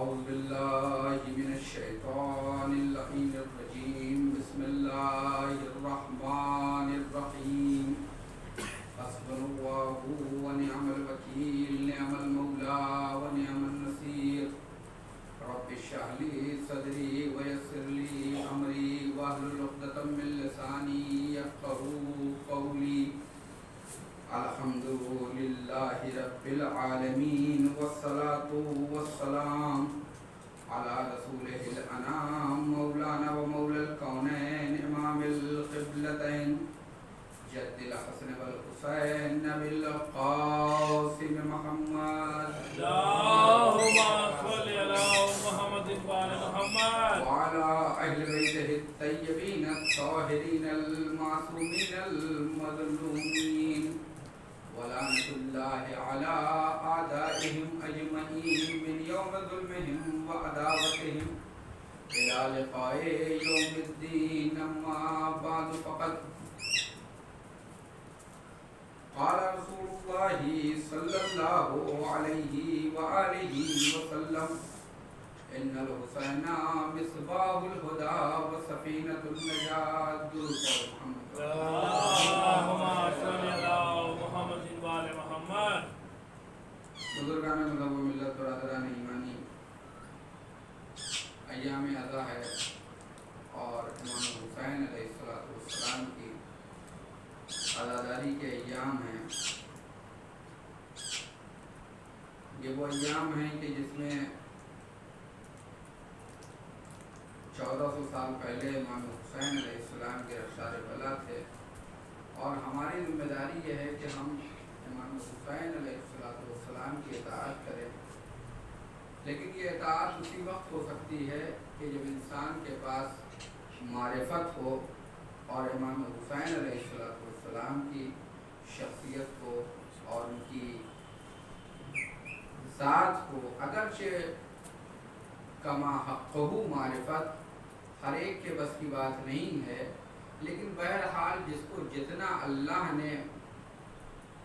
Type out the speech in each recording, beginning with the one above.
أعوذ بالله من الشيطان اللعين الرجيم بسم الله الرحمن الرحيم حسبنا الله ونعم الوكيل نعم المولى ونعم النصير رب اشرح لي صدري ويسر لي أمري واحلل عقدة من لساني يفقهوا قولي الحمد لله رب العالمين والصلاة والسلام على رسوله الأنام مولانا ومولى الكونين إمام القبلتين جد الحسن والحسين نبي القاسم محمد اللهم صل على محمد وعلى محمد وعلى أهل بيته الطيبين الطاهرين المعصومين المظلومين ولعنة الله على أعدائهم أجمعين من يوم ظلمهم وعداوتهم إلى لقاء يوم الدين أما بعد فقد قال رسول الله صلى الله عليه وآله وسلم إن الحسين مصباح الهدى وسفينة النجاة درود محمد اللهم صل على محمد وعلى محمد بزرگان مذہب و ملت برادران ایمانی ایام اضحیٰ ہے اور امام حسین علیہ السلام کی عزاداری کے ایام ہیں. یہ وہ ایام ہیں کہ جس میں 1400 سال پہلے امام حسین علیہ السلام کے رخسار بلا تھے اور ہماری ذمہ داری یہ ہے کہ ہم امام حسین علیہ السلام کی اطاعت کریں. لیکن یہ اطاعت اسی وقت ہو سکتی ہے کہ جب انسان کے پاس معرفت ہو اور امام حسین علیہ السلام کی شخصیت کو اور ان کی ذات کو اگرچہ کما حقہ معرفت ہر ایک کے بس کی بات نہیں ہے، لیکن بہرحال جس کو جتنا اللہ نے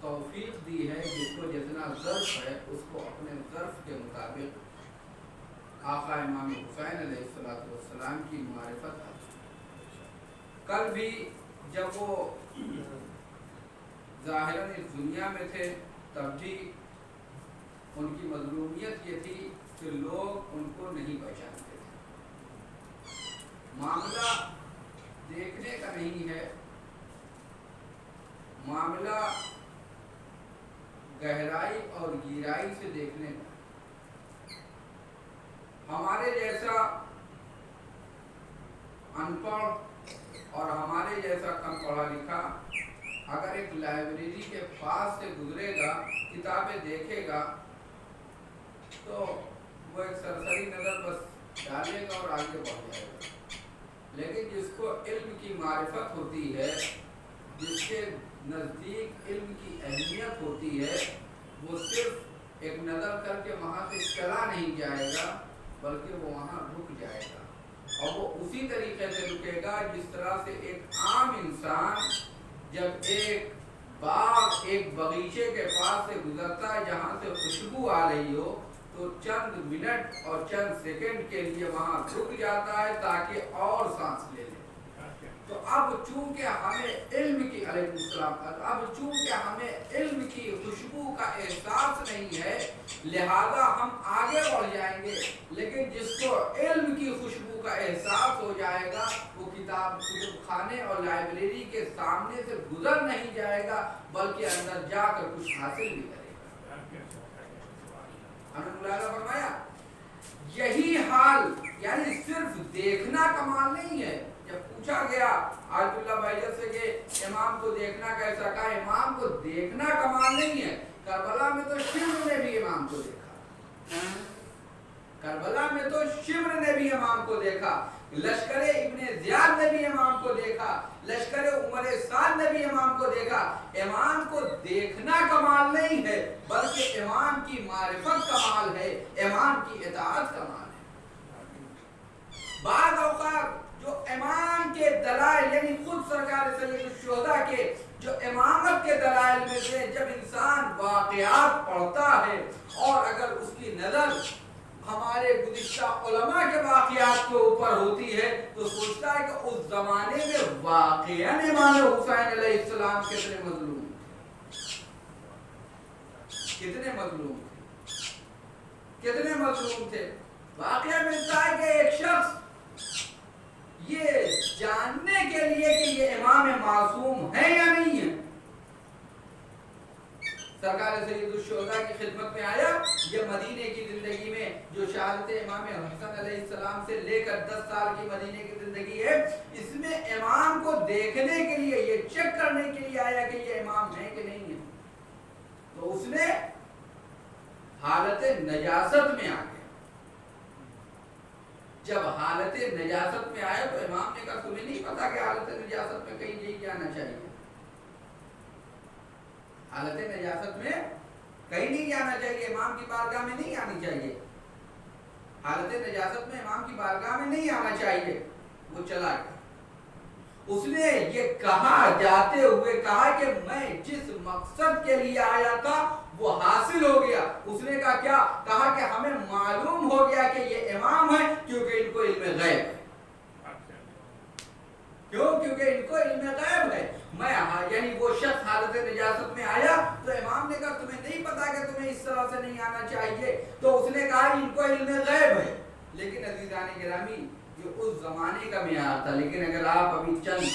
توفیق دی ہے، جس کو جتنا ظرف ہے، اس کو اپنے ظرف کے مطابق آقا امام حسین علیہ السلام کی معرفت ہے. کل بھی جب وہ ظاہراً اس دنیا میں تھے تب بھی ان کی مظلومیت یہ تھی کہ لوگ ان کو نہیں پہچانتے تھے. معاملہ دیکھنے کا نہیں ہے، معاملہ گہرائی اور گہرائی سے دیکھنے کا. ہمارے جیسا ان پڑھ اور ہمارے جیسا کم پڑھا لکھا اگر ایک لائبریری کے پاس سے گزرے گا، کتابیں دیکھے گا، تو وہ ایک سرسری نظر بس ڈالے گا اور آگے بڑھ جائے گا. لیکن جس کو علم کی معرفت ہوتی ہے، جس کے نزدیک علم کی اہمیت ہوتی ہے، وہ صرف ایک نظر کر کے وہاں سے چلا نہیں جائے گا بلکہ وہ وہاں رک جائے گا. اور وہ اسی طریقے سے رکے گا جس طرح سے ایک عام انسان جب ایک باغ ایک باغیچے کے پاس سے گزرتا ہے جہاں سے خوشبو آ رہی ہو تو چند منٹ اور چند سیکنڈ کے لیے وہاں رک جاتا ہے تاکہ اور سانس لے لے. تو اب چونکہ ہمیں علم کی علیہ السلام اب چونکہ ہمیں علم کی خوشبو کا احساس نہیں ہے، لہذا ہم آگے بڑھ جائیں گے. لیکن جس کو علم کی خوشبو کا احساس ہو جائے گا وہ کتاب خانے اور لائبریری کے سامنے سے گزر نہیں جائے گا بلکہ اندر جا کر کچھ حاصل بھی کرے گا. ہم نے ملاحظہ فرمایا یہی حال، یعنی صرف دیکھنا کمال نہیں ہے. جب پوچھا گیا آیت اللہ بہجت سے کہ امام کو دیکھنا کیسا، کہا امام کو دیکھنا کمال نہیں ہے. کربلا میں تو شمر نے بھی امام کو دیکھا، کربلا میں تو شمر نے بھی امام کو دیکھا، لشکر ابن زیاد نے بھی امام کو دیکھا، لشکر عمر سعد نے بھی امام کو دیکھا. امام کو دیکھنا کمال نہیں ہے بلکہ امام کی معرفت کمال ہے، امام کی اطاعت کمال ہے. بعض اوقات جو امام کے دلائل یعنی خود سرکار سید الشہداء کے جو امامت کے دلائل میں سے جب انسان واقعات پڑھتا ہے اور اگر اس کی نظر ہمارے گزشتہ علماء کے واقعات کے اوپر ہوتی ہے تو سوچتا ہے کہ اس زمانے میں واقعاً امام حسین علیہ السلام کتنے مظلوم تھے. واقعہ ملتا ہے کہ ایک شخص یہ جاننے کے لیے کہ یہ امام معصوم ہے یا نہیں ہے سرکار سید الشہداء کی خدمت میں آیا. یہ مدینے کی زندگی میں جو شہادت امام حسن علیہ السلام سے لے کر 10 سال کی مدینے کی زندگی ہے, اس میں امام کو دیکھنے کے لیے, یہ چیک کرنے کے لیے آیا کہ یہ امام ہے کہ نہیں ہے. تو اس نے حالت نجاست میں آ گیا. جب حالت نجاست میں آیا تو امام نے کہا تمہیں نہیں پتا کہ حالت نجاست میں کہیں نہیں جانا چاہیے. حالت نجاست میں کہیں نہیں جانا چاہیے, امام کی بارگاہ میں نہیں آنی چاہیے. حالت نجاست میں امام کی بارگاہ میں نہیں آنا چاہیے. وہ چلا گیا. اس نے یہ کہا, جاتے ہوئے کہا کہ میں جس مقصد کے لیے آیا تھا وہ حاصل ہو گیا. اس نے کہا کیا؟ کہا کہ ہمیں معلوم ہو گیا کہ یہ امام ہے کیونکہ ان کو علم غیب ہے. کیوں؟ کیونکہ ان کو علم غیب ہے. میں یعنی وہ شخص حالت نجاست میں آیا تو امام نے کہا تمہیں نہیں پتا کہ تمہیں اس طرح سے نہیں آنا چاہیے. تو اس نے کہا ان کو علم غیب ہے. لیکن عزیزان گرامی یہ اس زمانے کا معیار تھا. لیکن اگر آپ ابھی چند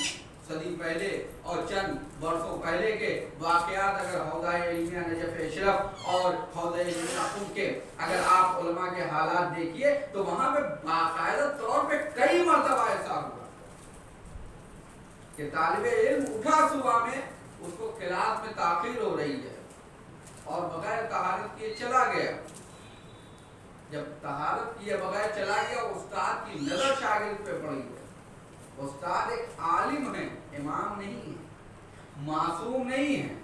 صدی پہلے اور چند برسوں پہلے کے واقعات اگر حوضہ علمیہ نجف اشرف اور حوضہ علمیہ خود کے اگر آپ علماء کے حالات دیکھیے تو وہاں پہ باقاعدہ طور پہ کئی مرتبہ ایسا ہوا کہ طالب علم اٹھا صبح میں, اس کو کلاس میں تاخیر ہو رہی ہے اور بغیر طہارت کیے چلا گیا. جب طہارت کیے بغیر چلا گیا, استاد کی نظر شاگرد پہ پڑی ہے. استاد ایک عالم ہے, امام نہیں ہے, معصوم نہیں ہے.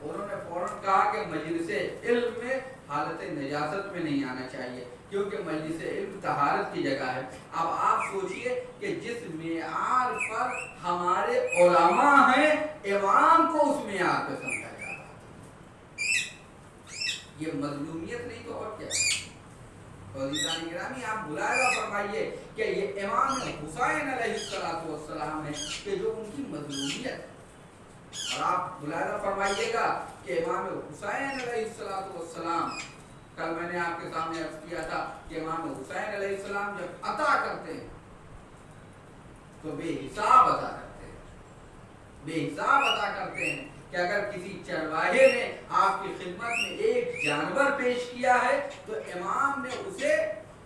انہوں نے فوراً کہا کہ مجلس علم میں حالت نجاست میں نہیں آنا چاہیے کیونکہ مجلس علم طہارت کی جگہ ہے. اب آپ سوچئے کہ جس معیار پر ہمارے علماء ہیں امام کو اس معیار پہ سمجھا جا رہا ہے. یہ مظلومیت نہیں تو اور کیا ہے؟ عزیزان گرامی آپ ملاحظہ فرمائیے کہ یہ امام حسین علیہ السلام ہے کہ جو ان کی مظلومیت ہے. اور آپ ملاحظہ فرمائیے گا کہ امام حسین علیہ السلام, کل میں نے آپ کے سامنے عرض کیا تھا کہ امام حسین علیہ السلام جب عطا کرتے ہیں تو بے حساب عطا کرتے ہیں, بے حساب عطا کرتے ہیں کہ اگر کسی چرواہے نے آپ کی خدمت میں ایک جانور پیش کیا ہے تو امام نے اسے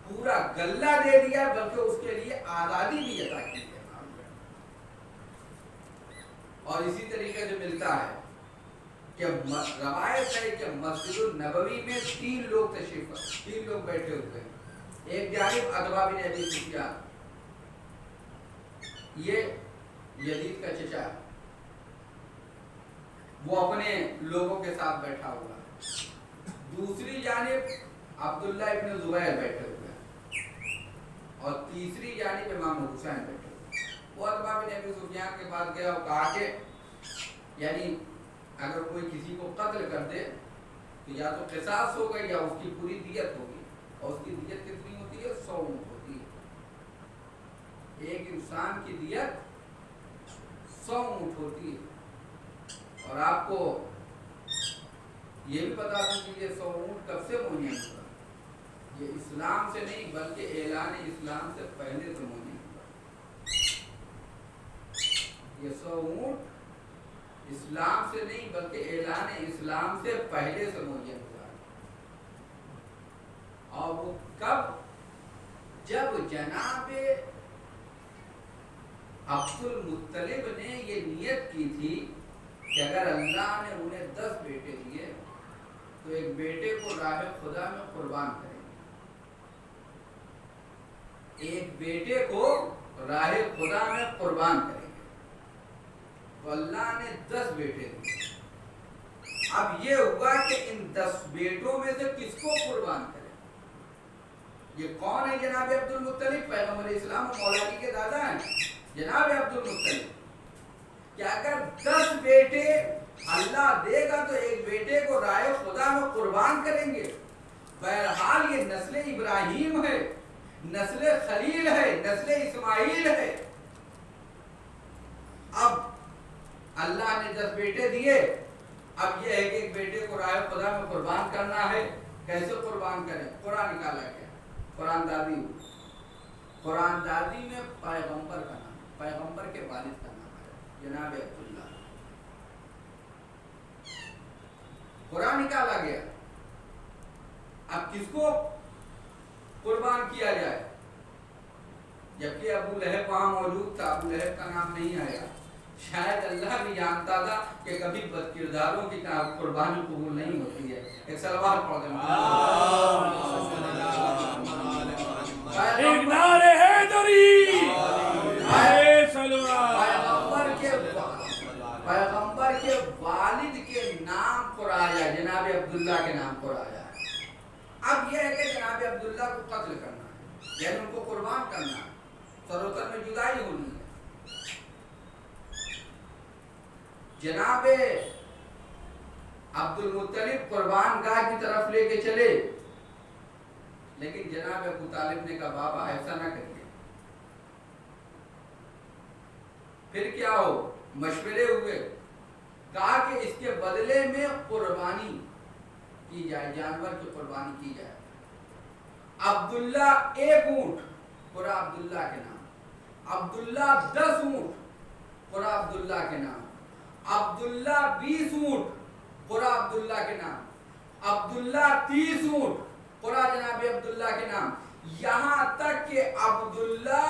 پورا غلہ دے دیا, بلکہ اس کے لیے آزادی بھی عطا کی ہے. اور اسی طریقے سے ملتا ہے کہ روایت ہے کہ مسجد النبوی میں 3 لوگ بیٹھے ہوئے ہیں. ایک جانب عتبہ بن ابی سفیان, یہ یزید کا چچا ہے, وہ اپنے لوگوں کے ساتھ بیٹھا ہوا ہے. دوسری جانب عبداللہ ابن زبیر بیٹھے ہوئے ہیں اور تیسری جانب امام حسین بیٹھے ہوئے ہیں. وہ عتبہ بن ابی سفیان کے پاس گیا اور کہا کہ یعنی اگر کوئی کسی کو قتل کر دے تو یا تو قصاص ہوگا یا اس کی پوری دیت ہوگی. اور اس کی دیت کتنی ہوتی ہے؟ 100 اونٹ ہوتی ہے. ایک انسان کی دیت 100 اونٹ ہوتی ہے. اور آپ کو یہ بھی بتا دوں کہ یہ 100 اونٹ کب سے مہیا ہوا؟ یہ اسلام سے نہیں بلکہ اعلان اسلام سے پہلے سے مہیا ہوا. یہ 100 اونٹ اسلام سے نہیں بلکہ اعلان اسلام سے پہلے سے مہیا ہوا. اور وہ کب؟ جب جناب عبد المطلب نے یہ نیت کی تھی کہ اگر اللہ نے انہیں 10 بیٹے دیے تو ایک بیٹے کو راہ خدا میں قربان کریں گے. ایک بیٹے کو راہ خدا میں قربان کریں گے. تو اللہ نے 10 بیٹے دیے. اب یہ ہوا کہ ان 10 بیٹوں میں سے کس کو قربان کریں؟ یہ کون ہے جناب عبد المطلب؟ پیغمبر اسلام و مولا علی کے دادا ہیں جناب عبد المطلب. کہ اگر 10 بیٹے اللہ دے گا تو ایک بیٹے کو راہ خدا میں قربان کریں گے. بہرحال یہ نسل ابراہیم ہے، نسل خلیل ہے، نسل اسماعیل ہے۔ اب اللہ نے 10 بیٹے دیے، اب یہ ہے کہ ایک بیٹے کو راہ خدا میں قربان کرنا ہے۔ کیسے قربان کریں؟ قرآن نکالا گیا، قرآن دادی ہوئی۔ قرآن دادی میں پیغمبر کا نام، پیغمبر کے والد کا نام ہے جناب عبداللہ۔ قرآن نکالا گیا، اب کس کو قربان کیا جائے؟ جبکہ ابو لہب وہاں موجود تھا، ابو لہب کا نام نہیں آیا۔ شاید اللہ بھی جانتا تھا کہ کبھی بد کرداروں کی قربانی قبول نہیں ہوتی ہے۔ ایک سلوات پڑھ دیں۔ ایک نعرہ حیدری، پیغمبر کے والد کے نام قرایا، جناب عبداللہ کے نام قرایا ہے۔ اب یہ ہے کہ جناب عبداللہ کو قتل کرنا ہے، یعنی ان کو قربان کرنا ہے، سروتر میں جدائی ہونی ہے۔ جناب عبد المطلب قربان گاہ کی طرف لے کے چلے، لیکن جناب ابو طالب نے کہا بابا ایسا نہ کریے۔ پھر کیا ہو؟ مشورے ہوئے، کہا کہ اس کے بدلے میں قربانی کی جائے، جانور کی قربانی کی جائے۔ عبداللہ 1 اونٹ، قرآن عبداللہ کے نام۔ عبداللہ 10 اونٹ، قرآن عبداللہ کے نام۔ عبداللہ 20 اونٹ، قرآن عبداللہ کے نام۔ عبداللہ 30 اونٹ، قرآن جناب عبداللہ کے نام۔ یہاں تک کہ عبداللہ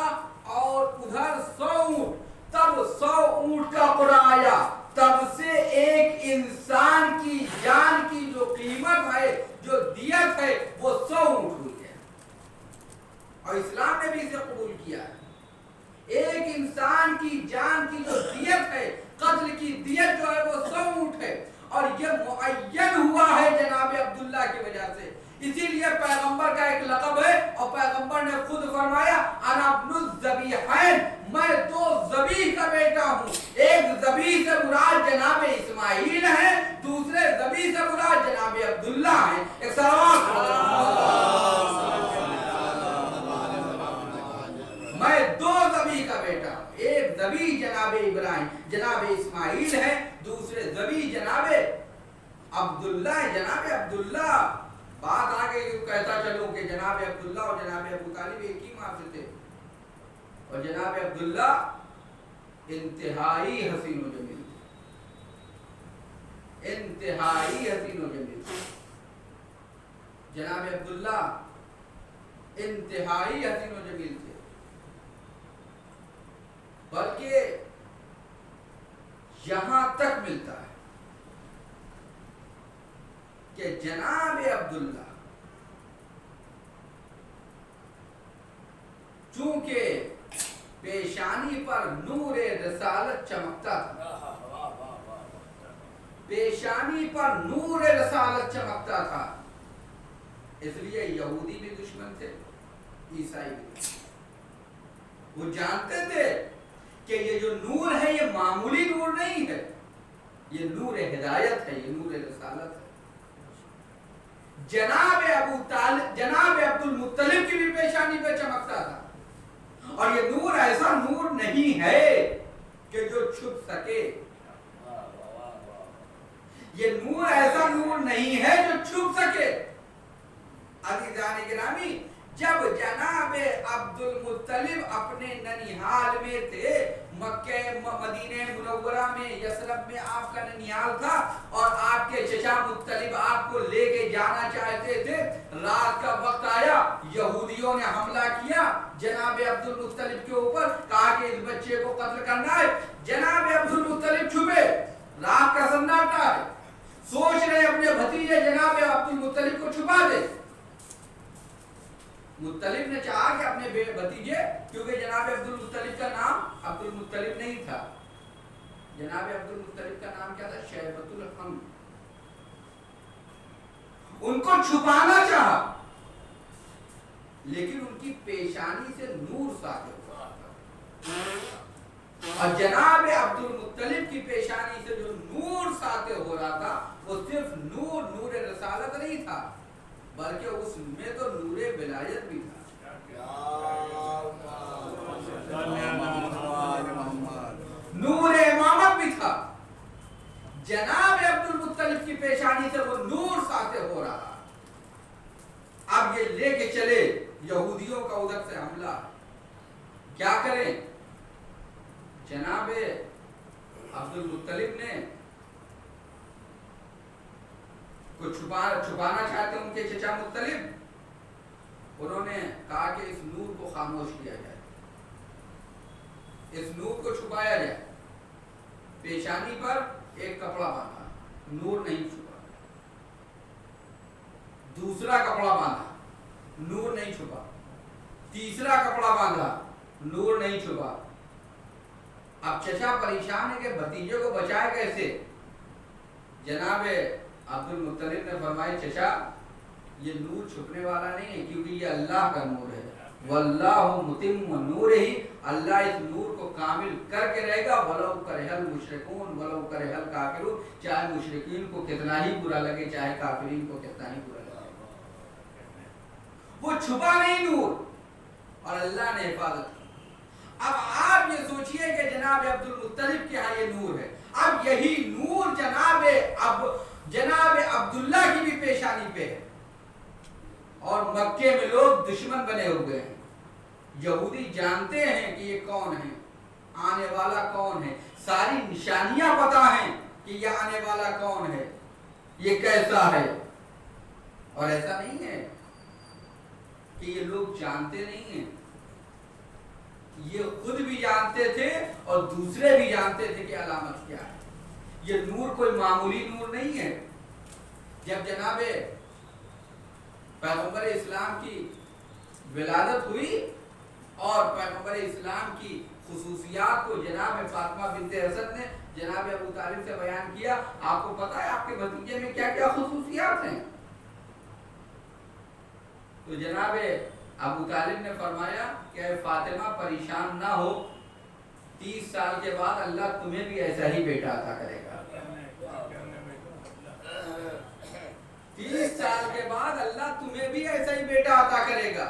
اور ادھر 100 اونٹ، تب 100 اونٹ کا قرآن آیا۔ تب سے ایک انسان کی جان کی جو قیمت ہے، جو دیت ہے، وہ 100 اونٹ ہوئی ہے، اور اسلام نے بھی اسے قبول کیا ہے۔ ایک انسان کی جان کی جو دیت ہے، قتل کی دیت جو ہے وہ 100 اونٹ ہے، اور یہ معین ہوا ہے جناب عبداللہ کی وجہ سے۔ اسی لیے پیغمبر کا ایک لقب ہے، اور پیغمبر نے خود فرمایا انا ابن الذبیحین، میں 2 ذبیح کا بیٹا ہوں۔ ایک ذبیح سے مراد جناب اسماعیل ہے، دوسرے ذبیح سے مراد جناب عبداللہ ہے۔ ایک سلام، میں 2 ذبیح کا بیٹا ہوں۔ ایک ذبیح جناب ابراہیم جناب اسماعیل ہے، دوسرے ذبیح جناب عبداللہ ہے۔ جناب عبداللہ، بات آگے کہتا چلوں کہ جناب عبداللہ اور جناب ابو طالب ایک ہی ماں سے تھے، اور جناب عبداللہ انتہائی حسین و جمیل تھے، انتہائی حسین و جمیل تھے۔ جناب عبداللہ انتہائی حسین و جمیل تھے، بلکہ یہاں تک ملتا ہے کہ جناب عبداللہ چونکہ پیشانی پر نور رسالت چمکتا تھا، پیشانی پر نور رسالت چمکتا تھا، اس لیے یہودی بھی دشمن تھے، عیسائی بھی۔ وہ جانتے تھے کہ یہ جو نور ہے یہ معمولی نور نہیں ہے، یہ نور ہدایت ہے، یہ نور رسالت ہے۔ جناب ابو طالب، جناب عبد المطلب کی بھی پیشانی پہ چمکتا تھا، اور یہ نور ایسا نور نہیں ہے کہ جو چھپ سکے، یہ نور ایسا نور نہیں ہے جو چھپ سکے۔ عزیزان گرامی، جب جناب عبد المطلب اپنے ننیحال میں تھے، مکہ مدینہ منورہ میں، یثرب میں آپ کا ننیحال تھا، اور آپ کے چچا مطلب آپ کو لے کے جانا چاہتے تھے، رات کا وقت آیا، یہودیوں نے حملہ کیا جناب عبد المطلب کے اوپر، کہا کہ اس بچے کو قتل کرنا ہے۔ جناب عبد المطلب چھپے، رات کا سناٹا ہے، سوچ رہے اپنے بھتیجے جناب عبد المطلب کو چھپا دے۔ مطلب نے چاہا کہ اپنے بھتیجے، کیونکہ جناب عبد المطلب کا نام عبد المطلب نہیں تھا، جناب عبد المطلب کا نام کیا تھا؟ شیبۃ الحمد۔ ان کو چھپانا چاہا، لیکن ان کی پیشانی سے نور ساطع ہوا تھا، اور جناب عبد المطلب کی پیشانی سے جو نور ساطع ہو رہا تھا وہ صرف نور رسالت نہیں تھا، بلکہ اس میں تو نور ولایت بھی تھا. نور امامت بھی تھا. جناب عبد المطلب کی پیشانی سے وہ نور ساطع ہو رہا. اب یہ لے کے چلے یہودیوں کا ادھر سے حملہ. کیا کریں؟ جناب عبد المطلب نے کو چھپانا چاہتے ان کے چچا مطلب. انہوں نے کہا کہ اس نور کو خاموش کیا جائے, اس نور کو چھپایا جائے. پیشانی پر ایک کپڑا باندھا, نور نہیں چھپا. دوسرا کپڑا باندھا, نور نہیں چھپا. تیسرا کپڑا باندھا, نور نہیں چھپا. اب چچا پریشان ہے کہ بھتیجے کو بچائے کیسے. جناب عبد المطلب نے فرمایا چچا یہ نور چھپنے والا نہیں ہے, کیونکہ یہ اللہ کا نور ہے. واللہ متم نورہ, اللہ اس نور کو کامل کر کے رہے گا. ولو کرہ المشرکون ولو کرہ الکافرون, چاہے مشرکین کو کتنا ہی برا لگے, چاہے کافرین کو کتنا ہی برا لگے. وہ چھپا نہیں نور, اور اللہ نے حفاظت کی. اب آپ یہ سوچئے کہ جناب عبد المطلب کے ہاں یہ نور ہے. اب یہی نور جناب عبداللہ کی بھی پیشانی پہ ہے, اور مکے میں لوگ دشمن بنے ہوئے ہیں. یہودی جانتے ہیں کہ یہ کون ہے, آنے والا کون ہے. ساری نشانیاں پتہ ہیں کہ یہ آنے والا کون ہے, یہ کیسا ہے. اور ایسا نہیں ہے کہ یہ لوگ جانتے نہیں ہیں, یہ خود بھی جانتے تھے اور دوسرے بھی جانتے تھے کہ علامت کیا ہے. یہ نور کوئی معمولی نور نہیں ہے. جب جناب پیغمبر اسلام کی ولادت ہوئی اور پیغمبر اسلام کی خصوصیات کو جناب فاطمہ بنت اسد نے جناب ابو طالب سے بیان کیا, آپ کو پتا ہے آپ کے بھتیجے میں کیا کیا خصوصیات ہیں. تو جناب ابو طالب نے فرمایا کہ اے فاطمہ پریشان نہ ہو, 30 سال کے بعد اللہ تمہیں بھی ایسا ہی بیٹا عطا کرے گا. 30 سال کے بعد اللہ تمہیں بھی ایسا ہی بیٹا عطا کرے گا.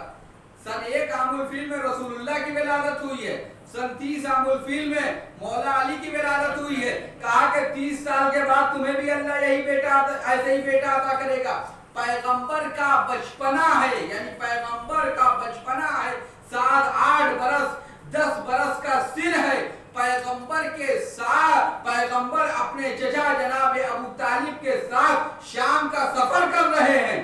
سن 1 عام الفیل میں رسول اللہ کی ولادت ہوئی ہے. سن 30 عام الفیل میں مولا علی کی ولادت ہوئی ہے. کہا کہ 30 سال کے بعد تمہیں بھی اللہ یہی بیٹا ایسا ہی بیٹا عطا کرے گا. پیغمبر کا بچپنا ہے, یعنی پیغمبر کا بچپنا ہے, 7 8 برس 10 برس کا سن ہے. پیغمبر کے ساتھ پیغمبر اپنے چچا جناب ابو طالب کے ساتھ شام کا سفر کر رہے ہیں.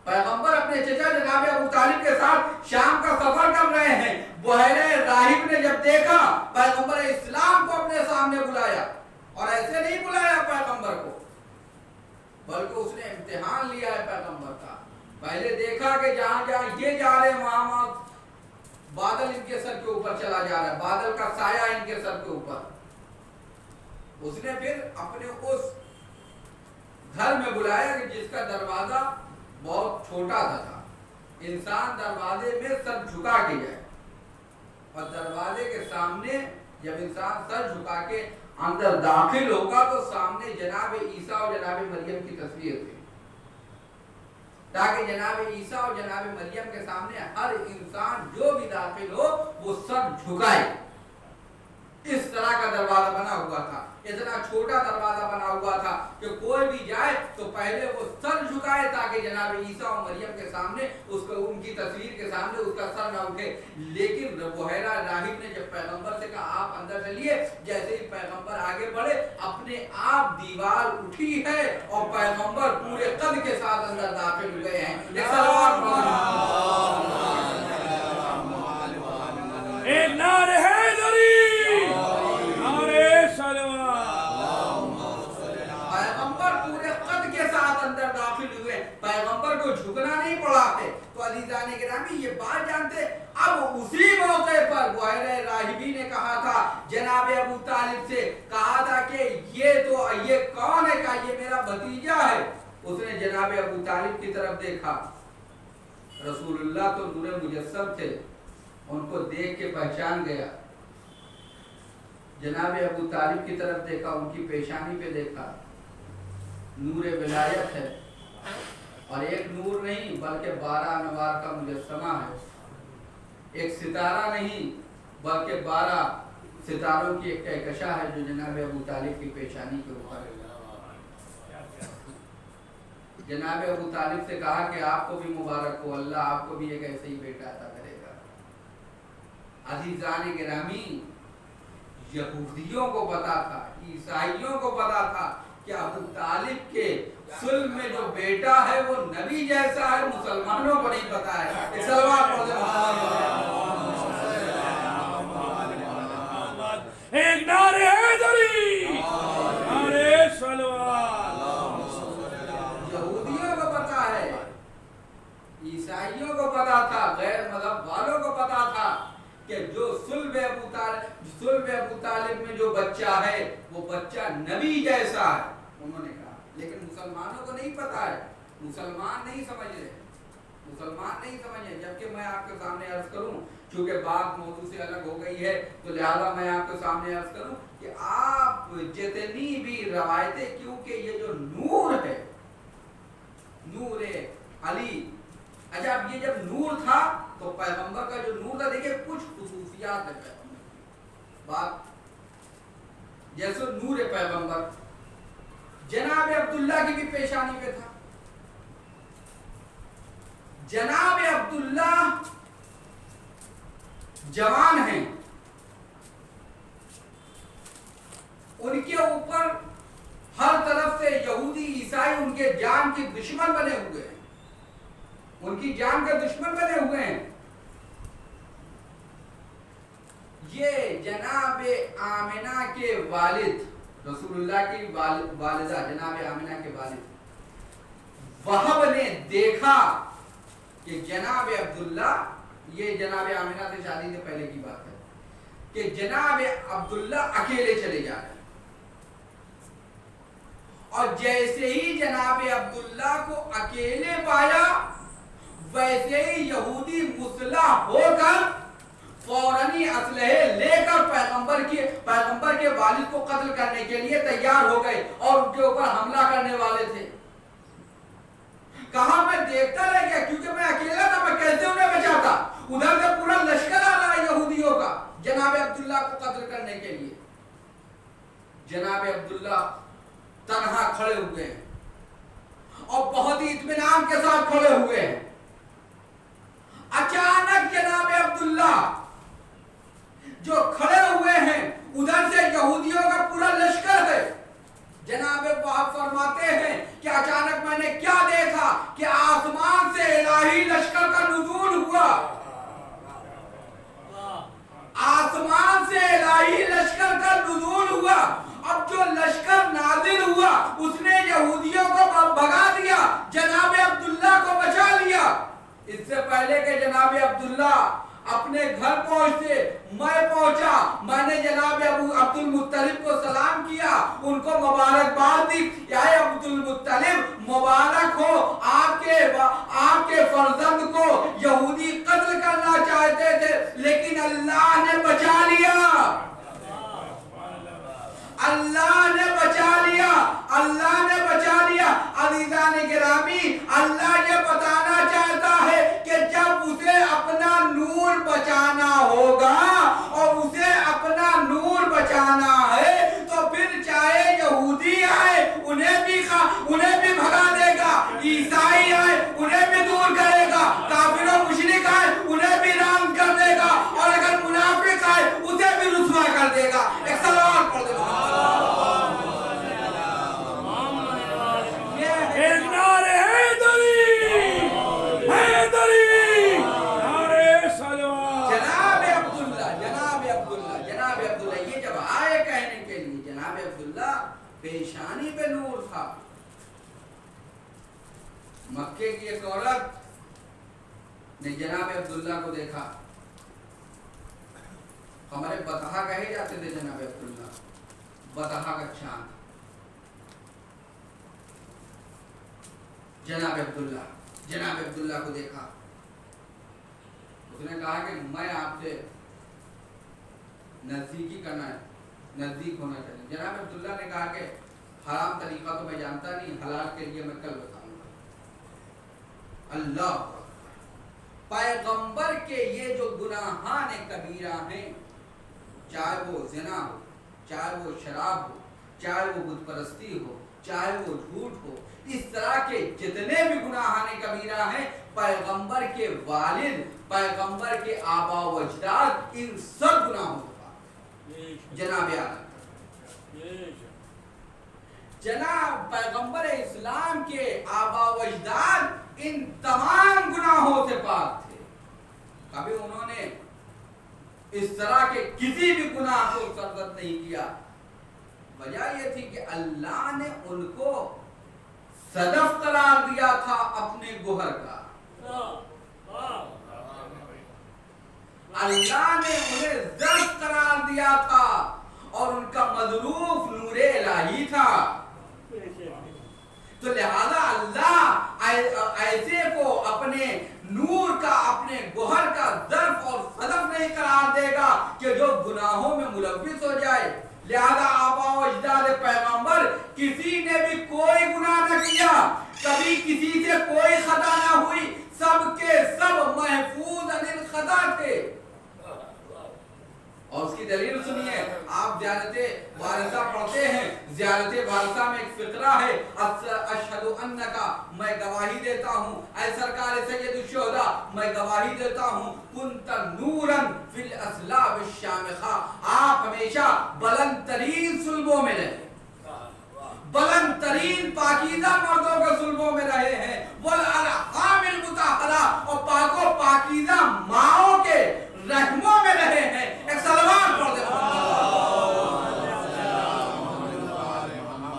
پیغمبر اپنے چچا جناب ابو طالب کے ساتھ شام کا سفر کر رہے ہیں. بحیرہ راہب نے جب دیکھا پیغمبر اسلام کو اپنے سامنے بلایا, اور ایسے نہیں بلایا پیغمبر کو, بلکہ اس نے امتحان لیا ہے پیغمبر کا. پہلے دیکھا کہ جہاں جہاں یہ جا رہے ہیں وہاں بادل ان کے سر کے اوپر چلا جا رہا ہے, بادل کا سایہ ان کے سر کے اوپر. اس نے پھر اپنے اس گھر میں بلایا کہ جس کا دروازہ بہت چھوٹا تھا. انسان دروازے میں سر جھکا کے جائے, اور دروازے کے سامنے جب انسان سر جھکا کے اندر داخل ہوگا تو سامنے جناب عیسیٰ اور جناب مریم کی تصویر تھی, تاکہ جناب عیسیٰ اور جناب مریم کے سامنے ہر انسان جو بھی داخل ہو وہ سر جھکائے. اس طرح کا دروازہ بنا ہوا تھا, اتنا چھوٹا دروازہ بنا ہوا تھا کہ کوئی بھی جائے تو پہلے وہ سر جھکائے تاکہ جناب عیسیٰ اور مریم کے سامنے اس کو ان کی تصویر کے سامنے اس کا سر نہ اٹھے. لیکن بحیرہ راہب نے جب پیغمبر سے کہا آپ اندر چلیے, جیسے ہی پیغمبر آگے بڑھے اپنے آپ دیوار اٹھی ہے اور پیغمبر پورے قد کے ساتھ اندر داخل ہوئے ہیں. نعرہ حیدری, پیغمبر پورے قد کے ساتھ اندر داخل ہوئے, پیغمبر کو جھکنا نہیں پڑا ہے. تو عزیزان گرامی یہ بات جانتے, اب اسی موقع پر بحیرہ راہبی نے کہا تھا جناب ابو طالب سے, کہا تھا کہ یہ کون ہے, کہا یہ میرا بھتیجا ہے. اس نے جناب ابو طالب کی طرف دیکھا, رسول اللہ تو نور مجسم تھے, ان کو دیکھ کے پہچان گیا. جناب ابو طالب کی طرف دیکھا, ان کی پیشانی پہ دیکھا, نور ولایت ہے, اور ایک نور نہیں بلکہ 12 انوار کا مجسمہ ہے، ایک ستارہ نہیں بلکہ 12 ستاروں کی ایک کہکشاں ہے جو جناب ابو طالب کی پیشانی کے اوپر ہے۔ جناب ابو طالب سے کہا کہ آپ کو بھی مبارک ہو، اللہ آپ کو بھی ایک ایسے ہی بیٹا عطا کرے گا۔ عزیزان گرامی، یہودیوں کو پتا تھا، عیسائیوں کو پتا تھا کہ ابو طالب کے صلب میں جو بیٹا ہے وہ نبی جیسا ہے، مسلمانوں کو نہیں پتا ہے۔ صلوات پڑھ دیں۔ ایک نعرہ حیدری، نعرہ صلوات۔ یہودیوں کو پتا ہے، عیسائیوں کو پتا تھا، غیر مذہب والوں کو پتا تھا کہ جو صلب ابو طالب میں جو بچہ ہے وہ بچہ نبی جیسا ہے، انہوں نے کہا۔ لیکن مسلمانوں کو نہیں پتا ہے، مسلمان نہیں سمجھ رہے، مسلمان نہیں سمجھے۔ جبکہ میں آپ کے سامنے عرض کروں، چونکہ بات موضوع سے الگ ہو گئی ہے تو لہذا میں آپ کے سامنے عرض کروں کہ آپ جتنی بھی روایتیں، کیونکہ یہ جو نور ہے، نور علی، اچھا اب یہ جب نور تھا تو پیغمبر کا جو نور تھا، دیکھیں کچھ خصوصیات ہے پیغمبر کی، بات جیسے نور پیغمبر جناب عبداللہ کی بھی پیشانی پہ تھا۔ جناب عبداللہ جوان ہیں، ان کے اوپر ہر طرف سے یہودی عیسائی ان کے جان کی دشمن بنے ہوئے ہیں، ان کی جان کے دشمن بنے ہوئے ہیں۔ یہ جناب آمنہ کے والد، رسول اللہ کی والدہ جناب آمنہ کے والد وہب نے دیکھا کہ جناب عبداللہ، یہ جناب آمنہ سے شادی سے پہلے کی بات ہے، کہ جناب عبداللہ اکیلے چلے جا رہے ہیں، اور جیسے ہی جناب عبداللہ کو اکیلے پایا ویسے ہی یہودی مسلح ہو کر فوراً اسلحے لے کر پیغمبر کے والد کو قتل کرنے کے لیے تیار ہو گئے اور ان کے اوپر حملہ کرنے والے تھے۔ کہاں میں دیکھتا رہ گیا کیونکہ میں اکیلا تھا، میں کیسے انہیں بچاتا؟ ادھر سے پورا لشکر آ رہا ہے یہودیوں کا جناب عبداللہ کو قتل کرنے کے لیے۔ جناب عبداللہ تنہا کھڑے ہوئے ہیں اور بہت ہی اطمینان کے ساتھ کھڑے ہوئے ہیں۔ اچانک جناب عبداللہ جو کھڑے ہوئے ہیں، ادھر سے یہودیوں کا پورا لشکر ہے۔ جناب وہب فرماتے ہیں کہ اچانک میں نے کیا دیکھا کہ آسمان سے الہی لشکر کا نزول ہوا، آسمان سے الہی لشکر کا نزول ہوا۔ اب جو لشکر نازل ہوا اس نے یہودیوں کو بھگا دیا، جناب عبداللہ کو بچا لیا۔ اس سے پہلے کہ جناب عبداللہ اپنے گھر پہنچتے میں پہنچا، میں نے جناب عبد المطلب کو سلام کیا، ان کو مبارکباد دی، یا عبد المطلب مبارک ہو، آپ کے فرزند کو یہودی قتل کرنا چاہتے تھے لیکن اللہ نے بچا لیا، اللہ نے بچا لیا، اللہ نے بچا لیا۔ عزیزان گرامی، اللہ یہ بتانا چاہتا ہے کہ جب اسے اپنا نور بچانا ہوگا اور اسے اپنا نور بچانا ہے تو پھر چاہے یہودی آئے انہیں بھی بھگا دے گا، عیسائی آئے انہیں بھی دور کرے گا، کافر و مشرک آئے انہیں بھی رام کر دے گا، اور اگر منافق آئے اسے بھی رسوا کر دے گا۔ ایک سوال پڑھ دے گا، پیشانی پہ نور تھا۔ مکے کی ایک عورت نے جناب عبداللہ کو دیکھا، ہمارے بطحہ کہے جاتے تھے جناب عبداللہ، بطحہ کا چاند۔ جناب عبداللہ کو دیکھا، اس نے کہا کہ میں آپ سے نزدیکی کرنا ہے، نزدیک ہونا چاہیے۔ جناب عبداللہ نے کہا کہ حرام طریقہ تو میں جانتا نہیں، حلال کے لیے میں کل بتاؤں گا۔ اللہ پیغمبر کے یہ جو گناہان کبیرہ ہیں، چاہے وہ زنا ہو، چاہے وہ شراب ہو، چاہے وہ بت پرستی ہو، چاہے وہ جھوٹ ہو، اس طرح کے جتنے بھی گناہان کبیرہ ہیں، پیغمبر کے والد، پیغمبر کے آبا و اجداد، ان سب گناہوں کا جناب جناب پیغمبر اسلام کے آبا و اجداد ان تمام گناہوں سے پاک تھے. کبھی انہوں نے اس طرح کے کسی بھی گناہ کو سرزد نہیں کیا. وجہ یہ تھی کہ اللہ نے ان کو صدف قرار دیا تھا اپنے گوہر کا. اللہ نے انہیں ظرف قرار دیا تھا اور ان کا مظروف نور الہی تھا. تو لہذا اللہ ایسے کو اپنے نور کا، اپنے گوہر کا ظرف اور صدف نہیں قرار دے گا کہ جو گناہوں میں ملوث ہو جائے. لہذا آبا و اجداد پیغمبر کسی نے بھی کوئی گناہ نہ کیا، کبھی کسی سے کوئی خطا نہ ہوئی، سب کے سب محفوظ عن الخطا تھے. اور اس کی دلیل سنیے. آپ زیارت وارثہ پڑھتے ہیں، زیارت وارثہ میں ایک فقرہ ہے، اشہد انکا، میں گواہی دیتا ہوں اے سرکار سید الشہداء، میں گواہی دیتا ہوں، کنت نورا فی الاسلاب الشامخہ، آپ ہمیشہ بلند ترین صلبوں میں رہے، بلند ترین پاکیزہ مردوں کے صلبوں میں رہے ہیں، والارحام المطہرہ، اور پاک و پاکیزہ ماؤں کے رحموں میں رہے ہیں. ایک سلوات پڑھ دے.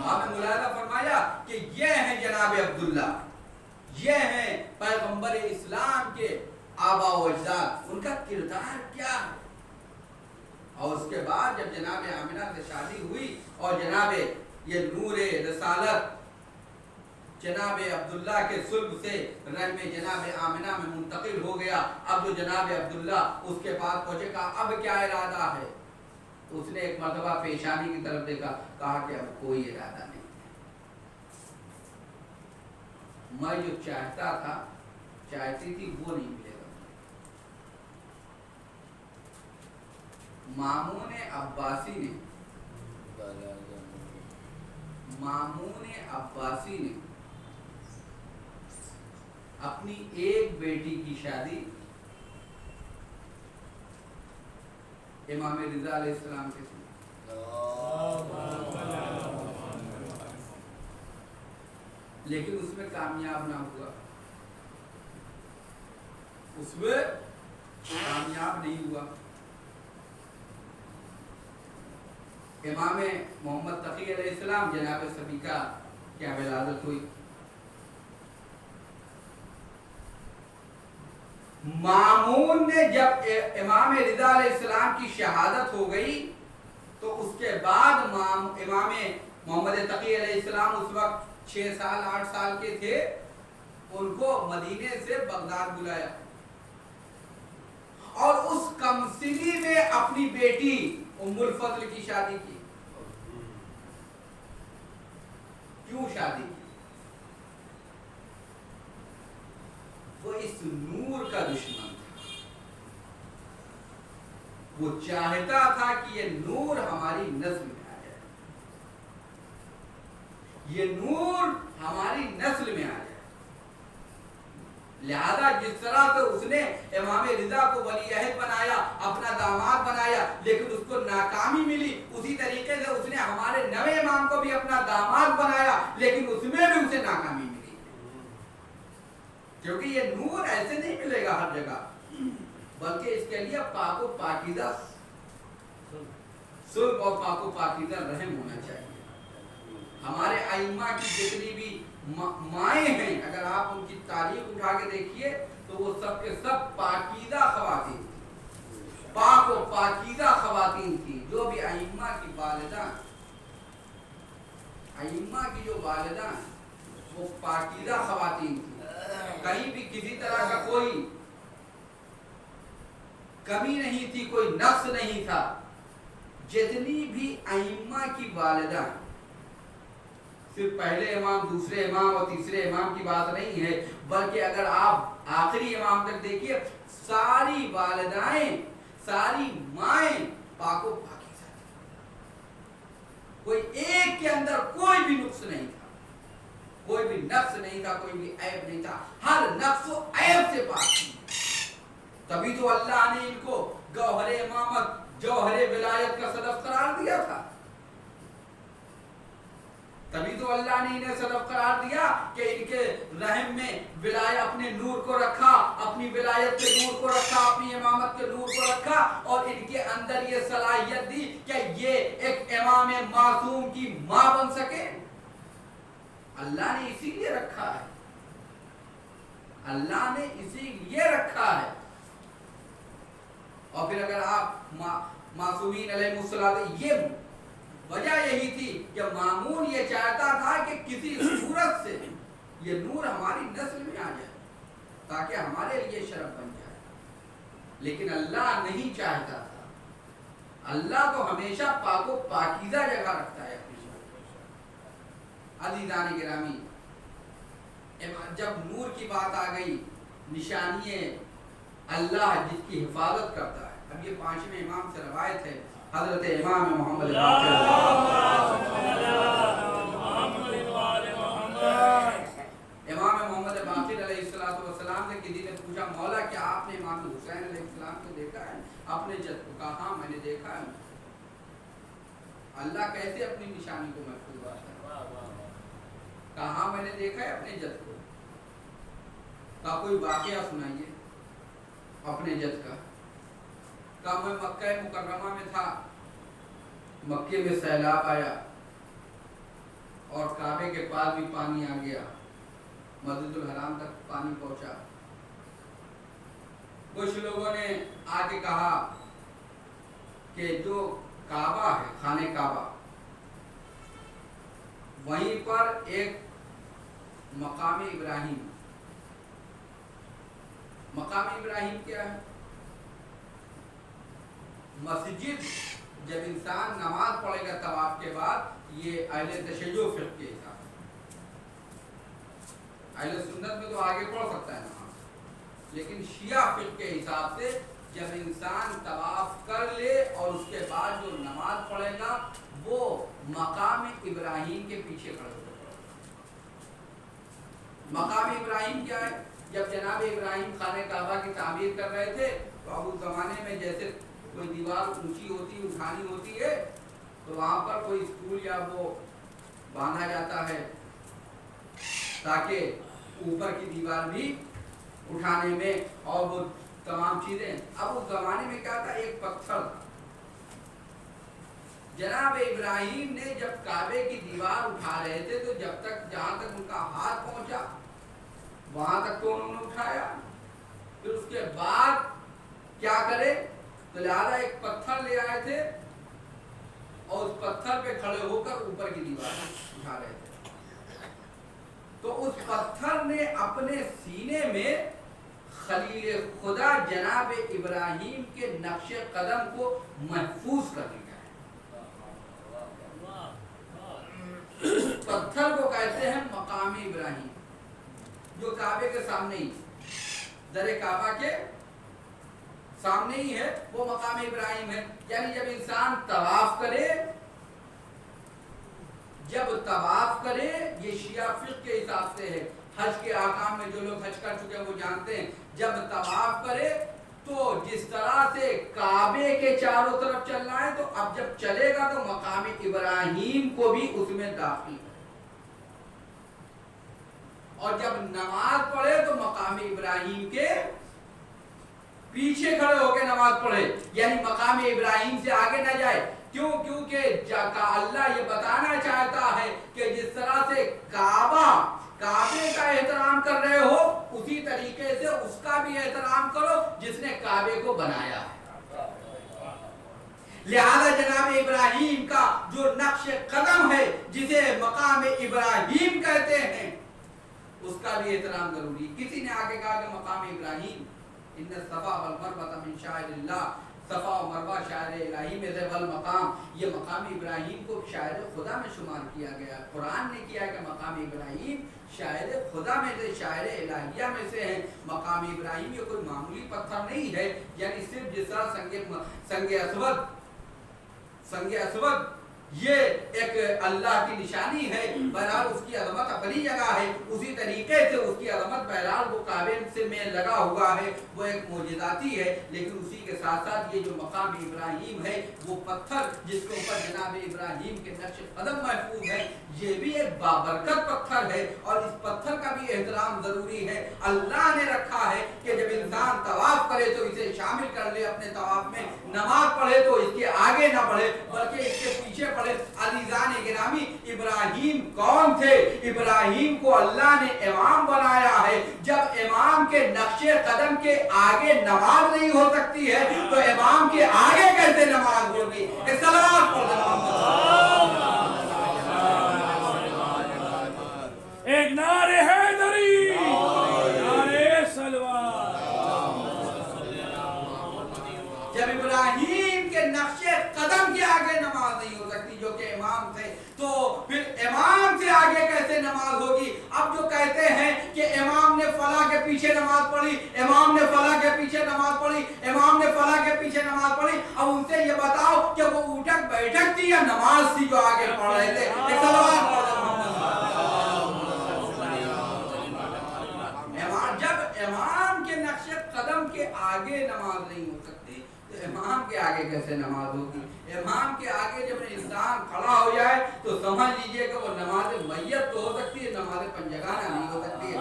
آپ نے ملاحظہ فرمایا کہ یہ ہیں جناب عبداللہ، یہ ہیں پیغمبر اسلام کے آبا و اجداد. ان کا کردار کیا ہے؟ اور اس کے بعد جب جناب آمنہ سے شادی ہوئی اور جناب یہ نور رسالت جناب عبداللہ کے صلب سے رحم جناب آمنہ میں منتقل ہو گیا، اب جو جناب عبداللہ اس کے پاس پہنچے، کہا اب کیا ارادہ ہے؟ اس نے ایک مرتبہ پیشانی کی طرف دیکھا، کہا کہ اب کوئی ارادہ نہیں، میں جو چاہتا تھا، چاہتی تھی، وہ نہیں ملے گا. مامون عباسی نے اپنی ایک بیٹی کی شادی امام رضا علیہ السلام کے ساتھ، لیکن اس میں کامیاب نہ ہوا، اس میں کامیاب نہیں ہوا. امام محمد تقی علیہ السلام جناب صدیقہ کیا ولادت ہوئی. مامون نے جب امام رضا علیہ السلام کی شہادت ہو گئی تو اس کے بعد امام محمد تقی علیہ السلام اس وقت 6 سال 8 سال کے تھے، ان کو مدینے سے بغداد بلایا اور اس کمسنی میں اپنی بیٹی ام الفضل کی شادی کی. کیوں شادی کی؟ وہ اس نور کا دشمن تھا، وہ چاہتا تھا کہ یہ نور ہماری نسل میں آ جائے، یہ نور ہماری نسل میں آ جائے. لہذا جس طرح سے اس نے امام رضا کو ولی عہد بنایا، اپنا داماد بنایا، لیکن اس کو ناکامی ملی، اسی طریقے سے اس نے ہمارے نوے امام کو بھی اپنا داماد بنایا، لیکن اس میں بھی اسے ناکامی ملی. کیونکہ یہ نور ایسے نہیں ملے گا ہر جگہ، بلکہ اس کے لیے پاک و پاکیزہ صلب اور پاک و پاکیزہ رحم ہونا چاہیے. ہمارے ائمہ کی جتنی بھی مائیں ہیں، اگر آپ ان کی تاریخ اٹھا کے دیکھیے تو وہ سب کے سب پاکیزہ خواتین تھی، پاک و پاکیزہ خواتین تھی. جو بھی ائمہ کی والدہ، ائمہ کی جو والدہ وہ پاکیزہ خواتین تھی، کہیں بھی کسی طرح کا کوئی کمی نہیں تھی، کوئی نقص نہیں تھا. جتنی بھی ائمہ کی والدہ صرف پہلے امام، دوسرے امام اور تیسرے امام کی بات نہیں ہے، بلکہ اگر آپ آخری امام تک دیکھیے، ساری والدائیں، ساری مائیں پاک و پاکیزہ تھیں، کوئی ایک کے اندر کوئی بھی نقص نہیں تھا، کوئی بھی نقص نہیں تھا، کوئی بھی عیب نہیں تھا، ہر نقص و عیب سے پاک تھی۔ تبھی تو اللہ نے ان کو گوہر امامت، جوہر ولایت کا صدف قرار دیا تھا، تبھی تو اللہ نے انہیں صدف قرار دیا کہ ان کے رحم میں ولایت، اپنے نور کو رکھا، اپنی ولایت کے نور کو رکھا، اپنی امامت کے نور کو رکھا، اور ان کے اندر یہ صلاحیت دی کہ یہ ایک امام معصوم کی ماں بن سکے۔ اللہ نے اسی لیے رکھا ہے، اللہ نے اسی لیے رکھا ہے۔ اور پھر اگر آپ معصومین علیہ السلام، یہ وجہ یہی تھی کہ مامون یہ چاہتا تھا کہ کسی صورت سے یہ نور ہماری نسل میں آ جائے تاکہ ہمارے لیے شرف بن جائے، لیکن اللہ نہیں چاہتا تھا۔ اللہ تو ہمیشہ پاک و پاکیزہ جگہ رکھتا ہے اپنی شان۔ عزیزان گرامی، جب نور کی بات آ گئی، نشانی اللہ جس کی حفاظت کرتا ہے۔ اب یہ پانچویں امام سے روایت ہے، حضرت امام محمد امام محمد باقر علیہ السلام نے کسی نے پوچھا، مولا کیا آپ نے امام حسین علیہ السلام کو دیکھا ہے؟ اپنے جد کو کہا، ہاں میں نے دیکھا ہے۔ اللہ کیسے اپنی نشانی کو محفوظ رکھتا ہے؟ کہا ہاں میں نے دیکھا ہے اپنے جد کو۔ کہا کوئی واقعہ سنائیے اپنے جد کا۔ کہا میں مکہ مکرمہ میں تھا، مکے میں سیلاب آیا اور کعبے کے پاس بھی پانی آ گیا، مسجد الحرام تک پانی پہنچا۔ کچھ لوگوں نے آ کے کہا کہ جو کعبہ ہے، خانہ کعبہ، وہیں پر ایک مقام ابراہیم۔ مقام ابراہیم کیا ہے؟ مسجد جب انسان نماز پڑھے گا طواف کے بعد، یہ اہل تشیع فقہ کے حساب سے، اہل سنت میں تو آگے پڑھ سکتا ہے نماز، لیکن شیعہ فقہ کے حساب سے جب انسان طواف کر لے اور اس کے بعد جو نماز پڑھے گا وہ مقام ابراہیم کے پیچھے کھڑے ہو جائے گا۔ مقام ابراہیم کیا ہے؟ جب جناب ابراہیم خانہ کعبہ کی تعمیر کر رہے تھے تو اب اس زمانے میں جیسے کوئی دیوار اونچی ہوتی اٹھانی ہوتی ہے تو وہاں پر کوئی اسٹول یا وہ باندھا جاتا ہے تاکہ اوپر کی دیوار بھی اٹھانے میں اور وہ تمام چیزیں۔ اب اس زمانے میں کیا تھا؟ ایک پتھر تھا۔ جناب ابراہیم نے جب کعبے کی دیوار اٹھا رہے تھے تو جب تک جہاں تک ان کا ہاتھ پہنچا وہاں تک تو انہوں نے اٹھایا، پھر اس کے بعد کیا کرے تو لہٰذا ایک پتھر لے آئے تھے اور اس پتھر پہ کھڑے ہو کر اوپر کی دیوار اٹھا رہے تھے، تو اس پتھر نے اپنے سینے میں خلیل خدا جناب ابراہیم کے نقش قدم کو محفوظ کر دیا ہے۔ پتھر کو کہتے ہیں مقام ابراہیم، جو کعبے کے سامنے ہی، در کعبہ کے سامنے ہی ہے، وہ مقام ابراہیم ہے۔ یعنی جب انسان طواف کرے، یہ شیعہ فقہ کے حساب سے ہے، حج کے احکام میں جو لوگ حج کر چکے ہیں وہ جانتے ہیں، جب طواف کرے تو جس طرح سے کعبے کے چاروں طرف چلنا ہے تو اب جب چلے گا تو مقام ابراہیم کو بھی اس میں داخل ہے، اور جب نماز پڑھے تو مقام ابراہیم کے پیچھے کھڑے ہو کے نماز پڑھے، یعنی مقام ابراہیم سے آگے نہ جائے۔ کیوں؟ کیونکہ اللہ یہ بتانا چاہتا ہے کہ جس طرح سے کعبے کا احترام کر رہے ہو اسی طریقے سے اس کا بھی احترام کرو جس نے کعبے کو بنایا ہے۔ لہذا جناب ابراہیم کا جو نقش قدم ہے جسے مقام ابراہیم کہتے ہیں اس کا بھی احترام ضروری۔ کسی نے آگے کہا کہ مقام ابراہیم ان الصفا والمروہ من شعائر اللہ، صفا و مروہ شاعر الہی میں سے بل مقام، یہ مقام ابراہیم کو شاعر خدا میں شمار کیا گیا. قرآن نے کیا کہ مقام ابراہیم شاعر خدا میں سے، شاعر الہیہ میں سے ہیں. مقام ابراہیم یہ کوئی معمولی پتھر نہیں ہے، یعنی صرف جس طرح سنگ اسود یہ ایک اللہ کی نشانی ہے، بہرحال اس کی عظمت اپنی جگہ ہے. اسی طریقے سے اس کی عظمت بہرحال وہ کعبے سے میں لگا ہوا ہے، وہ ایک معجزاتی ہے. لیکن اسی کے ساتھ ساتھ یہ جو مقام ابراہیم ہے، وہ پتھر جس کے اوپر جناب ابراہیم کے نقش قدم محفوظ ہے، یہ بھی ایک بابرکت پتھر ہے، اور اس پتھر کا بھی احترام ضروری ہے. اللہ نے رکھا ہے کہ جب انسان طواف کرے تو اسے شامل کر لے اپنے طواف میں، نماز پڑھے تو اس کے آگے نہ بڑھے بلکہ اس کے پیچھے پڑھے. عزیزان گرامی، ابراہیم کون تھے؟ ابراہیم کو اللہ نے امام بنایا ہے. جب امام کے نقش قدم کے آگے نماز نہیں ہو سکتی ہے تو امام کے آگے کیسے نماز ہوگی؟ صلوات پڑھ ایک نعرہ حیدری، نعرہ سلوات. جب ابراہیم کے نقش قدم کے آگے نماز نہیں ہو سکتی جو کہ امام تھے، تو پھر امام سے آگے کیسے نماز ہوگی؟ اب جو کہتے ہیں کہ امام نے فلاں کے پیچھے نماز پڑھی، امام نے فلاں کے پیچھے نماز پڑھی، امام نے فلاں کے پیچھے نماز پڑھی، اب ان سے یہ بتاؤ کہ وہ اٹھک بیٹھک تھی یا نماز تھی جو آگے پڑھ رہے تھے؟ جب امام کے نقش قدم کے آگے نماز نہیں ہو سکتی تو امام کے آگے کیسے نماز ہوگی؟ امام کے آگے جب انسان کھڑا ہو جائے تو سمجھ لیجئے کہ وہ نماز میت تو ہو سکتی ہے، نماز پنجگانہ نہیں ہو سکتی ہے.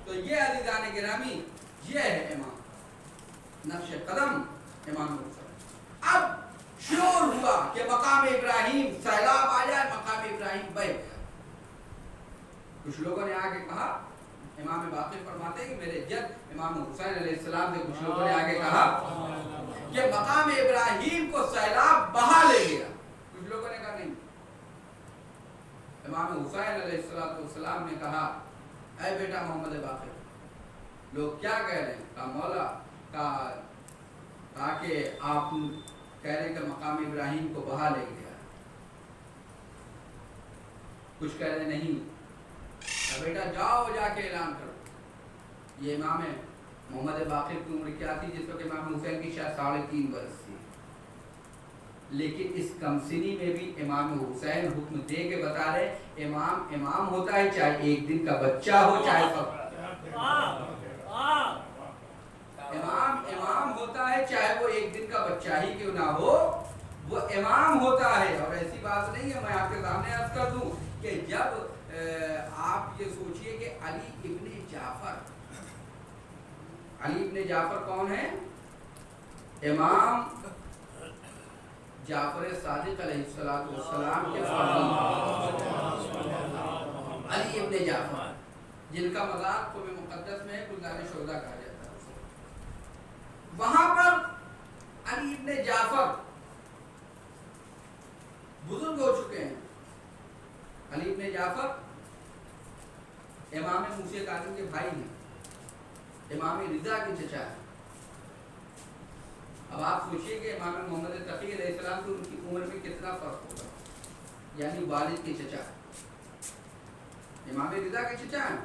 تو یہ عزیزان گرامی، یہ ہے امام، نقش قدم امام حسین. اب شور ہوا کہ مقام ابراہیم سیلاب آ جائے، مقام ابراہیم بہ گیا. کچھ لوگوں نے آگے کہا، امام باقر فرماتے ہیں کہ میرے جد امام حسین علیہ السلام نے کچھ لوگوں نے آگے کہا کہ مقام ابراہیم کو سیلاب بہا لے گیا. کچھ لوگوں نے کہا نہیں. امام حسین علیہ السلام نے کہا اے بیٹا محمد باقر، لوگ کیا کہہ رہے ہیں؟ کہا مولا، کہا کہ آپ کہہ رہے ہیں کہ مقام ابراہیم کو بہا لے گیا. کچھ کہہ رہے نہیں. بیٹا جاؤ جا کے اعلان کرو. یہ امام محمد باقر کی عمر کیا تھی جس وقت امام حسین کی شاید 3.5 برس تھی، لیکن اس کم سنی میں بھی امام حسین حکم دے کے بتا رہے امام ہوتا ہے چاہے ایک دن کا بچہ ہو چاہے امام ہوتا ہے چاہے وہ ایک دن کا بچہ ہی کیوں نہ ہو، وہ امام ہوتا ہے. اور ایسی بات نہیں ہے، میں آپ کے سامنے عرض کر دوں کہ جب آپ یہ سوچئے کہ علی ابن جعفر کون ہے؟ امام جعفر صادق علیہ السلام کے فرزند علی ابن جعفر، جن کا مزار قرب مقدس میں گلزار شہداء کہا جاتا ہے. وہاں پر علی ابن جعفر بزرگ ہو چکے ہیں. علی ابن جعفر امام موسی کاظم کے بھائی ہیں، امام رضا کے چچا ہیں. اب آپ سوچئے کہ امام محمد تقی علیہ السلام کو ان کی عمر میں کتنا فرق ہوگا، یعنی والد کے چچا، امام رضا کے چچا ہیں.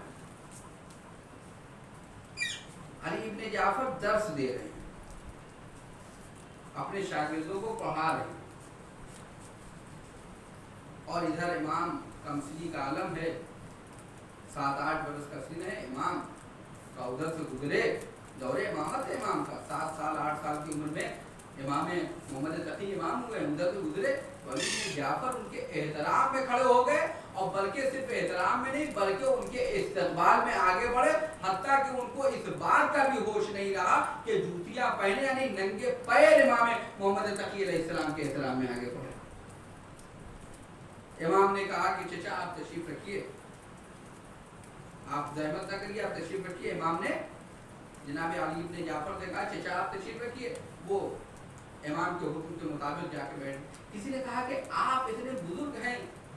علی ابن جعفر درس دے رہے ہیں، اپنے شاگردوں کو پڑھا رہے ہیں، اور ادھر امام کمسنی کا عالم ہے، 7-8 برس کا سن ہے امام کا، ادھر سے گزرے دور امامت ہے امام کا. 7 سال 8 سال کی عمر میں امام محمد تقی امام ہوئے، ادھر سے گزرے. ابن جعفر ان کے احترام میں کھڑے ہو گئے، اور بلکہ صرف احترام میں نہیں بلکہ ان کے استقبال میں آگے بڑھے، حتیٰ کہ ان کو اس بات کا بھی ہوش نہیں رہا کہ جوتیاں پہنے، یعنی ننگے پیر امام محمد تقی علیہ السلام کے احترام میں آگے بڑھے. امام نے کہا کہ چچا آپ تشریف رکھیے، آپ زحمت نہ کریے، آپ تشریف رکھیے. امام نے جناب علی ابن جعفر سے کہا چچا آپ تشریف رکھیے. وہ امام کے حکم کے مطابق جا کے بیٹھے. کسی نے کہا کہ آپ اتنے بزرگ ہیں،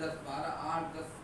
10, 12, 8, 10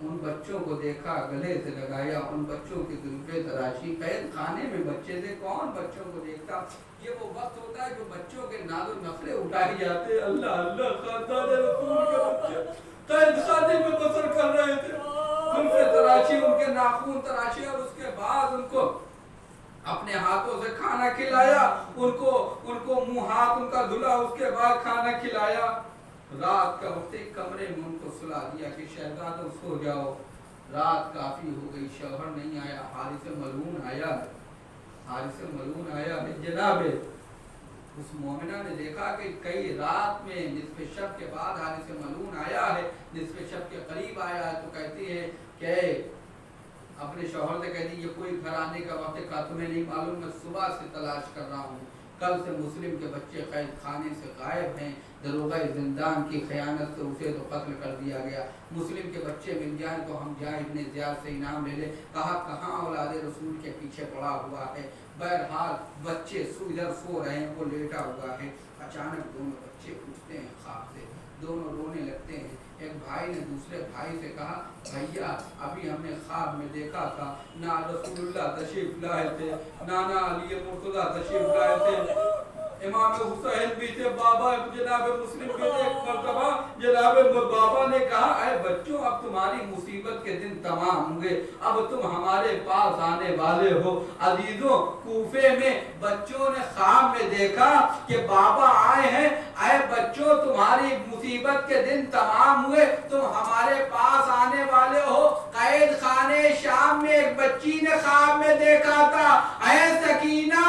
ان بچوں کو دیکھا، گلے سے لگایا، ان بچوں کی زلفیں تراشی. قید خانے میں بچے تھے، کون بچوں کو دیکھتا؟ یہ وہ وقت ہوتا ہے جو بچوں کے ناز و نخرے اٹھائے جاتے ہیں. اللہ اللہ، خاندان رسول کے بچے قید خانے میں بسر کر رہے تھے، زلفیں تراشی، ان کے ناخون تراشی، اور اس کے بعد ان کو اپنے ہاتھوں سے کھانا کھلایا، ان کو منہ ہاتھ ان کا دھلا، اس کے بعد کھانا کھلایا. رات کا وقت ایک کمرے میں ان کو سلا دیا کہ شہزادو سو جاؤ، رات کافی ہو گئی. شوہر نہیں آیا، حارث ملعون آیا، حارث ملعون آیا. جناب اس مومنہ نے دیکھا کہ کئی رات میں نصف شب کے بعد حارث ملعون آیا ہے، نصف شب کے قریب آیا ہے، تو کہتی ہے کہ اپنے شوہر سے کہتی یہ کوئی گھر آنے کا وقت کا تمہیں نہیں معلوم، میں صبح سے تلاش کر رہا ہوں، کل سے مسلم کے بچے قید خانے سے غائب ہیں، دروغہ زندان کی خیانت سے اسے تو قتل کر دیا گیا، مسلم کے بچے مل جائیں تو ہم جائیں ابن زیاد سے انعام لے لیں. کہا کہاں اولاد رسول کے پیچھے پڑا ہوا ہے. بہرحال بچے ادھر سو رہے ہیں، وہ لیٹا ہوا ہے. اچانک دونوں بچے اٹھتے ہیں خواب سے، دونوں رونے لگتے ہیں. ایک بھائی نے دوسرے بھائی سے کہا بھیا ابھی ہم نے خواب میں دیکھا تھا نہ رسول اللہ تشریف لائے تھے، نانا علی مرتضیٰ تشریف لائے تھے، امام حسین بھی تھے، بابا جناب مسلم بھی تھے. ایک مرتبہ جناب بابا نے کہا اے بچوں اب تمہاری مصیبت کے دن تمام ہوئے، اب تم ہمارے پاس آنے والے ہو. عزیزوں کوفے میں بچوں نے خواب میں دیکھا کہ بابا آئے ہیں، اے بچوں تمہاری مصیبت کے دن تمام ہوئے، تم ہمارے پاس آنے والے ہو. قید خانے شام میں ایک بچی نے خواب میں دیکھا تھا اے سکینہ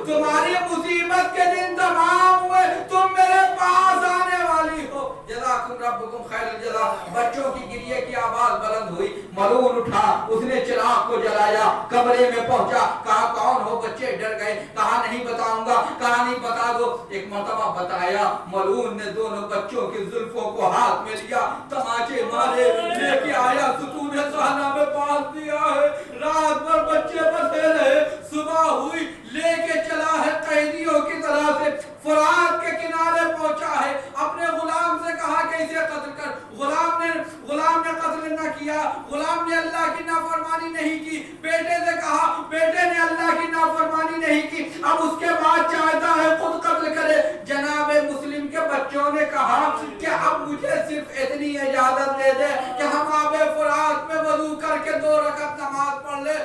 تمہاری مصیبت کے دن تمام ہوئے، تم میرے پاس آنے والی ہو. جزاکم ربکم خیر الجزا. بچوں کی گریے کی آواز بلند ہوئی. ملعون اٹھا، اس نے چراغ کو جلایا، کمرے میں پہنچا، کہا کون ہو؟ بچے ڈر گئے، کہا نہیں بتاؤں گا. کہا نہیں بتا دو. ایک مرتبہ بتایا. ملعون نے دونوں بچوں کی زلفوں کو ہاتھ میں لیا، تماچے مارے، لے کے آیا ستون صحنہ میں باندھ دیا ہے. رات بھر بچے بندے رہے، صبح ہوئی، لے کے چلا ہے قیدیوں کی طرح سے، فرات کے کنارے پہنچا ہے. اپنے غلام سے کہا کہ اسے قتل کر. غلام نے قتل نہ کیا، غلام نے اللہ کی نافرمانی نہیں کی. بیٹے سے کہا، بیٹے نے اللہ کی نافرمانی نہیں کی. اب اس کے بعد چاہتا ہے خود قتل کرے. جناب مسلم کے بچوں نے کہا کہ اب مجھے صرف اتنی اجازت دے دے کہ ہم آب فرات میں وضو کر کے 2 رکعت نماز پڑھ لے.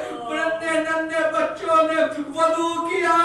ننھے بچوں نے وضو کیا.